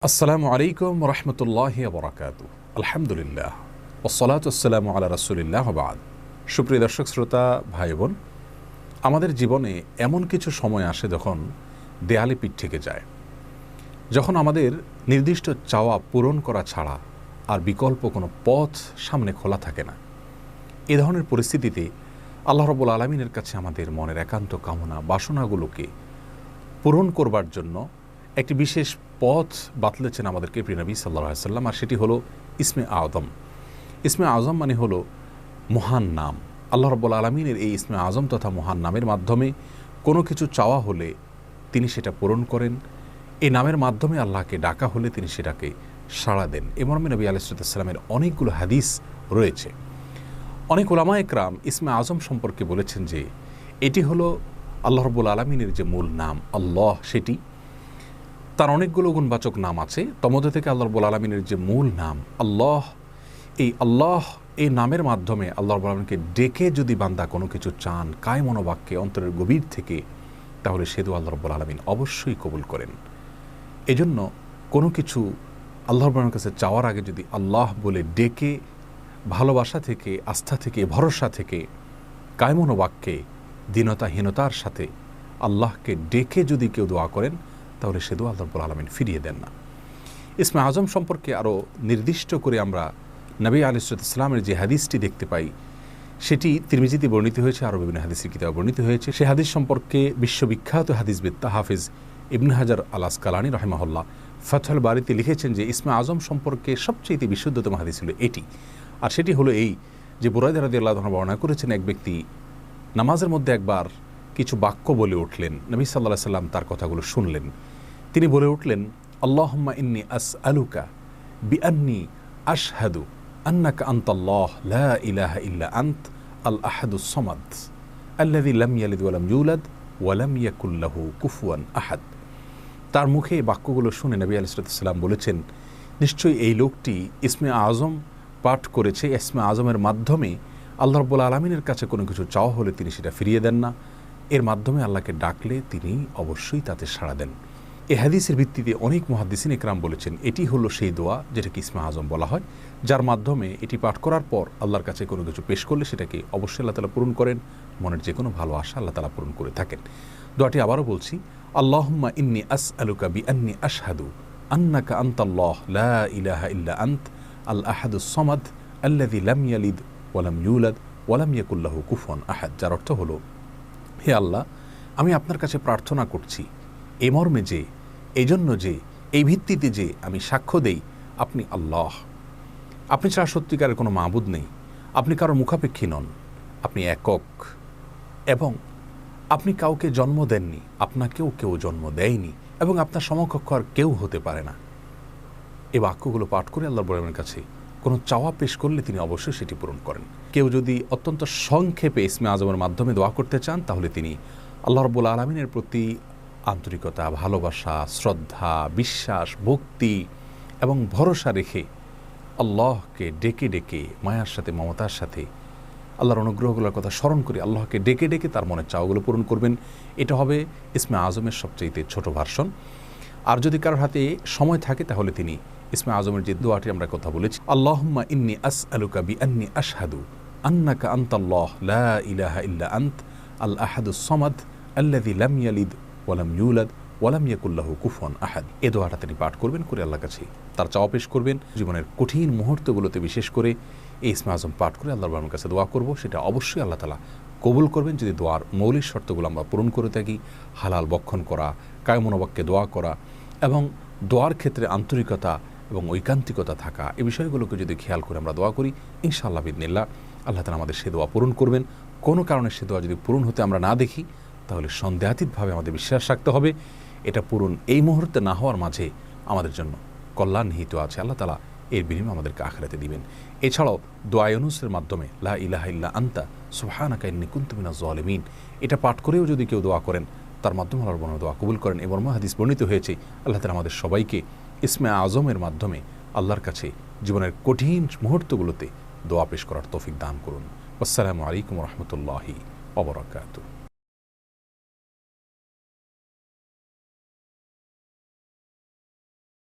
আসসালামু আলাইকুম রহমতুল্লাহি বরাকাতু। আলহামদুলিল্লাহ ওসসালাতু ওয়াসসালামু আলা রাসূলিল্লাহ ওয়া বা'দ। সুপ্রিয় দর্শক শ্রোতা ভাই বোন, আমাদের জীবনে এমন কিছু সময় আসে যখন দেয়ালে পিঠ থেকে যায়, যখন আমাদের নির্দিষ্ট চাওয়া পূরণ করা ছাড়া আর বিকল্প কোনো পথ সামনে খোলা থাকে না। এ ধরনের পরিস্থিতিতে আল্লাহ রাব্বুল আলামিনের কাছে আমাদের মনের একান্ত কামনা বাসনাগুলোকে পূরণ করবার জন্য একটি বিশেষ পথ বাতলেছেন আমাদেরকে প্রিয় নবী সাল্লাল্লাহু আলাইহি ওয়াসাল্লাম, আর সেটি হলো ইসমে আযম। ইসমে আযম মানে হলো মহান নাম। আল্লাহ রাব্বুল আলামিনের এই ইসমে আযম তথা মহান নামের মাধ্যমে কোনো কিছু চাওয়া হলে তিনি সেটা পূরণ করেন। এই নামের মাধ্যমে আল্লাহকে ডাকা হলে তিনি সেটাকে সাড়া দেন। এ মর্মে নবী আলাইহিস সালামের অনেকগুলো হাদিস রয়েছে। অনেক উলামা একরাম ইসমে আযম সম্পর্কে বলেছেন যে এটি হলো আল্লাহ রাব্বুল আলামিনের যে মূল নাম আল্লাহ, সেটি তার অনেকগুলো গুণবাচক নাম আছে। তমধ্যে থেকে আল্লাহ রাব্বুল আলামিনের যে মূল নাম আল্লাহ, এই নামের মাধ্যমে আল্লাহ রাব্বুল আলামিনকে ডেকে যদি বান্দা কোনো কিছু চান কায় মনোবাক্যে অন্তরের গভীর থেকে, তাহলে সে দোয়া আল্লাহ রাব্বুল আলামিন অবশ্যই কবুল করেন। এজন্য কোনো কিছু আল্লাহ রাব্বুল আলামিনের কাছে চাওয়ার আগে যদি আল্লাহ বলে ডেকে ভালোবাসা থেকে, আস্থা থেকে, ভরসা থেকে, কায় মনোবাক্যে দীনতাহীনতার সাথে আল্লাহকে ডেকে যদি কেউ দোয়া করেন, তাহলে সে দোয়া আল্লাহ রাব্বুল আলামিন ফিরিয়ে দেন না। ইসমে আযম সম্পর্কে আরও নির্দিষ্ট করে আমরা নবী আলাইহিস সালামের যে হাদিসটি দেখতে পাই, সেটি তিরমিজিতে বর্ণিত হয়েছে, আরও বিভিন্ন হাদিসের কিতাবে বর্ণিত হয়েছে। সে হাদিস সম্পর্কে বিশ্ববিখ্যাত হাদিসবিদ হাফিজ ইবনে হাজার আল আসকালানী রাহিমাহুল্লাহ ফাতহুল বারীতে লিখেছেন যে ইসমে আযম সম্পর্কে সবচেয়ে বিশুদ্ধতম হাদিস হলো এটি। আর সেটি হলো এই যে বুরায়দা রাদিয়াল্লাহু আনহু বর্ণনা করেছেন, এক ব্যক্তি নামাজের মধ্যে একবার কিছু বাক্য বলে উঠলেন। নবী সাল্লাল্লাহু আলাইহি সাল্লাম তার কথাগুলো শুনলেন। তিনি বলে উঠলেন, আল্লাহুম্মা ইন্নী আসআলুকা বিআন্নী আশহাদু আন্নাকা আনতাল্লাহ লা ইলাহা ইল্লা আনত আল আহাদুস সামাদ আল্লাযী লাম ইয়ালিদ ওয়া লাম ইউলাদ ওয়া লাম ইয়াকুল লাহু কুফুয়ান আহাদ। তার মুখে এই বাক্যগুলো শুনে নবী আলাইহিস সালাম বলেছেন, নিশ্চয়ই এই লোকটি ইসমে আযম পাঠ করেছে। ইসমে আযমের মাধ্যমে আল্লাহ রাব্বুল আলামিনের কাছে কোনো কিছু চাওয়া হলে তিনি সেটা ফিরিয়ে দেন না। এর মাধ্যমে আল্লাহকে ডাকলে তিনি অবশ্যই তাতে সাড়া দেন। এই হাদিসের ভিত্তিতে অনেক মুহাদ্দিসিন ইকরাম বলেছেন এটি হলো সেই দোয়া যেটাকে ইসমে আযম বলা হয়, যার মাধ্যমে এটি পাঠ করার পর আল্লাহর কাছে কোনো কিছু পেশ করলে সেটাকে অবশ্যই আল্লাহ তাআলা পূরণ করেন। মনের যে কোনো ভালো আশা আল্লাহ তাআলা পূরণ করে থাকেন। দোয়াটি আবারও বলছি, আল্লাহুম্মা ইন্নী আসআলুকা বিআন্নী আশহাদু আন্নাকা আনতাল্লাহ লা ইলাহা ইল্লা আনত আল আহাদুস সামাদ আল্লাযী লাম ইয়ালিদ ওয়া লাম ইউলাদ ওয়া লাম ইয়াকুল লাহু কুফুয়ান আহাদ। যার অর্থ হলো, হে আল্লাহ, আমি আপনার কাছে প্রার্থনা করছি এ মর্মে যে, এই জন্য যে, এই ভিত্তিতে যে আমি সাক্ষ্য দেই আপনি আল্লাহ, আপনি ছাড়া সত্যিকারের কোনো মাবুদ নেই, আপনি কারো মুখাপেক্ষী নন, আপনি একক, এবং আপনি কাউকে জন্ম দেননি, আপনাকেও কেউ জন্ম দেয়নি, এবং আপনার সমকক্ষ আর কেউ হতে পারে না। এই বাক্যগুলো পাঠ করে আল্লাহর বড়ের কাছে কোনো চাওয়া পেশ করলে তিনি অবশ্যই সেটি পূরণ করেন। কেউ যদি অত্যন্ত সংক্ষেপে ইসমে আযমের মাধ্যমে দোয়া করতে চান, তাহলে তিনি আল্লাহ রাব্বুল আলামিনের প্রতি আন্তরিকতা, ভালোবাসা, শ্রদ্ধা, বিশ্বাস, ভক্তি এবং ভরসা রেখে আল্লাহকে ডেকে ডেকে মায়ার সাথে, মমতার সাথে, আল্লাহর অনুগ্রহগুলোর কথা স্মরণ করে আল্লাহকে ডেকে ডেকে তার মনের চাওয়াগুলো পূরণ করবেন। এটা হবে ইসমে আযমের সবচেয়ে ছোট ভার্সন। আর যদি কারোর হাতে সময় থাকে, তাহলে তিনি ইসমে আযমের যে দোয়াটি আমরা কথা বলেছি, আল্লাহুম্মা ইন্নী আসআলুকা বিআন্নী আশহাদু আন্নাকা আনতাল্লাহ লা ইলাহা ইল্লা আনত আল আহাদুস সামাদ আল্লাযী লাম ইয়ালিদ ওয়া লাম ইউলাদ ওয়া লাম ইয়াকুল লাহু কুফুয়ান আহাদ। এই দোয়াটা তিনি পাঠ করবেন, করে আল্লাহর কাছে তার চাওয়া পেশ করবেন। জীবনের কঠিন মুহূর্তগুলোতে বিশেষ করে এই ইসমে আযম পাঠ করে আল্লাহর বাবার কাছে দোয়া করব, সেটা অবশ্যই আল্লাহ তাআলা কবুল করবেন যদি দোয়ার মৌলিক শর্তগুলো আমরা পূরণ করে থাকি। হালাল বক্ষণ করা, কায় মনোবাক্যে দোয়া করা এবং দোয়ার ক্ষেত্রে আন্তরিকতা এবং ঐকান্তিকতা থাকা, এই বিষয়গুলোকে যদি খেয়াল করে আমরা দোয়া করি, ইনশাআল্লাহ বিইذনিল্লাহ আল্লাহ তাআলা আমাদের সে দোয়া পূরণ করবেন। কোনো কারণে সে দোয়া যদি পূরণ হতে আমরা না দেখি, তাহলে সন্দেহাতীতভাবে আমাদের বিশ্বাস রাখতে হবে এটা পূরণ এই মুহূর্তে না হওয়ার মাঝে আমাদের জন্য কল্যাণ নিহিত আছে। আল্লাহ তাআলা এর বিনিময়ে আমাদেরকে আখিরাতে দিবেন। এছাড়াও দোয়া ইউনুসের মাধ্যমে লা ইলাহা ইল্লা আনতা সুবহানাকা ইন্নী কুনতু মিনাজ জালিমিন, এটা পাঠ করেও যদি কেউ দোয়া করেন, তার মাধ্যমে আল্লাহর বড় দোয়া কবুল করেন। এবং হাদিস বর্ণিত হয়েছে, আল্লাহ তাআলা আমাদের সবাইকে ইসমে আযমের মাধ্যমে আল্লাহর কাছে জীবনের কঠিন মুহূর্তগুলোতে দোয়া পেশ করার তৌফিক দান করুন। আসসালামু আলাইকুম ওয়া রাহমাতুল্লাহি ওয়া বারাকাতুহু।